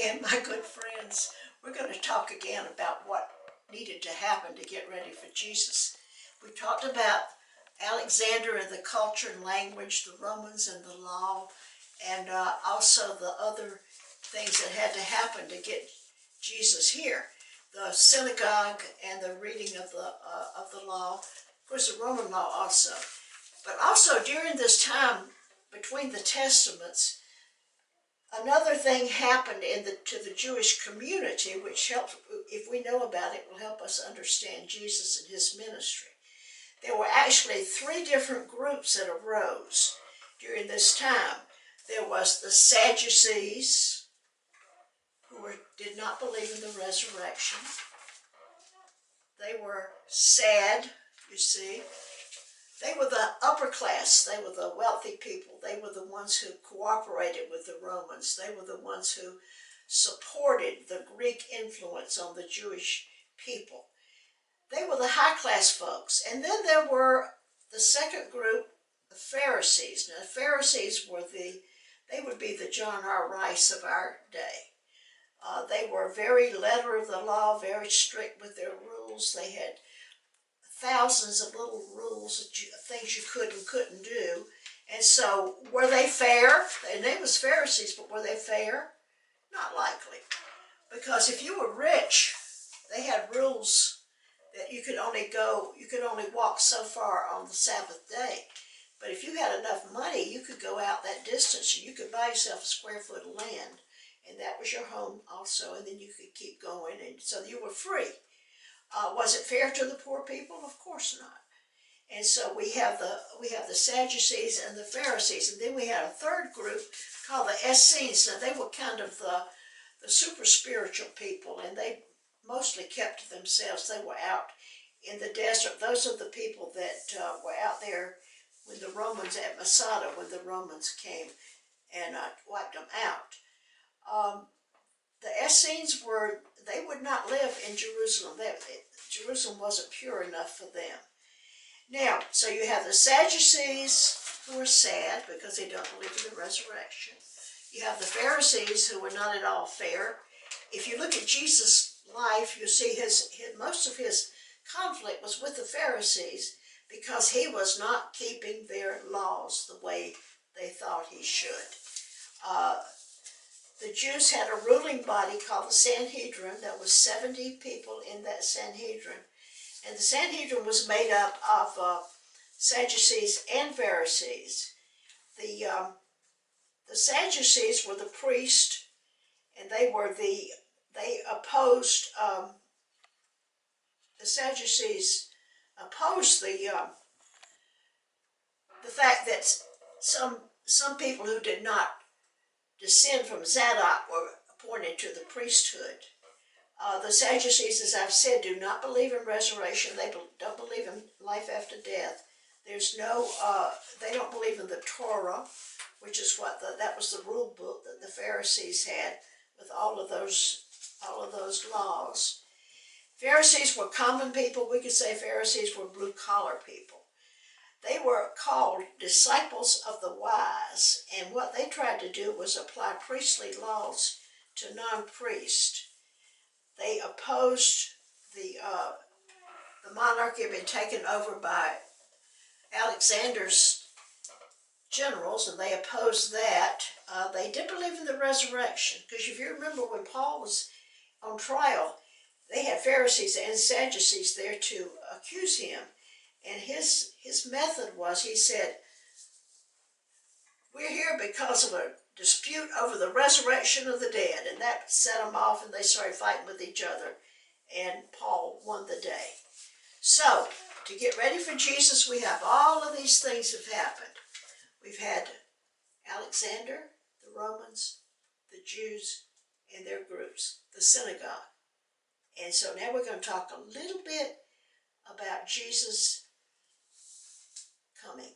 again, my good friends. We're going to talk again about what needed to happen to get ready for Jesus. We talked about Alexander and the culture and language, the Romans and the law, and also the other things that had to happen to get Jesus here. The synagogue and the reading of the law, of course the Roman law also. But also during this time between the Testaments, another thing happened to the Jewish community, which helps, if we know about it, will help us understand Jesus and his ministry. There were actually three different groups that arose during this time. There was the Sadducees, who did not believe in the resurrection. They were sad, you see. They were the upper class. They were the wealthy people. They were the ones who cooperated with the Romans. They were the ones who supported the Greek influence on the Jewish people. They were the high class folks. And then there were the second group, the Pharisees. Now, the Pharisees were they would be the John R. Rice of our day. They were very letter of the law, very strict with their rules. They had thousands of little rules, things you could and couldn't do. And so, were they fair? Their name was Pharisees, but were they fair? Not likely. Because if you were rich, they had rules that you could only walk so far on the Sabbath day. But if you had enough money, you could go out that distance and you could buy yourself a square foot of land. And that was your home also, and then you could keep going, and so you were free. Was it fair to the poor people? Of course not. And so we have the Sadducees and the Pharisees, and then we had a third group called the Essenes. Now they were kind of the super spiritual people, and they mostly kept to themselves. They were out in the desert. Those are the people that were out there when the Romans at Masada, when the Romans came and wiped them out. The Essenes they would not live in Jerusalem. Jerusalem wasn't pure enough for them. Now, so you have the Sadducees, who are sad because they don't believe in the resurrection. You have the Pharisees, who were not at all fair. If you look at Jesus' life, you'll see most of his conflict was with the Pharisees because he was not keeping their laws the way they thought he should. The Jews had a ruling body called the Sanhedrin. There was 70 people in that Sanhedrin. And the Sanhedrin was made up of Sadducees and Pharisees. The Sadducees were the priest, and they opposed, the Sadducees opposed the fact that some people who did not descend from Zadok were appointed to the priesthood. The Sadducees, as I've said, do not believe in resurrection. They don't believe in life after death. There's no, they don't believe in the Torah, which is that was the rule book that the Pharisees had with all of those laws. Pharisees were common people. We could say Pharisees were blue-collar people. They were called disciples of the wise, and what they tried to do was apply priestly laws to non-priests. They opposed the monarchy had been taken over by Alexander's generals, and they opposed that. They did believe in the resurrection, because if you remember when Paul was on trial, they had Pharisees and Sadducees there to accuse him. And his method was, he said, we're here because of a dispute over the resurrection of the dead. And that set them off, and they started fighting with each other. And Paul won the day. So, to get ready for Jesus, we have all of these things have happened. We've had Alexander, the Romans, the Jews, and their groups, the synagogue. And so now we're going to talk a little bit about Jesus coming.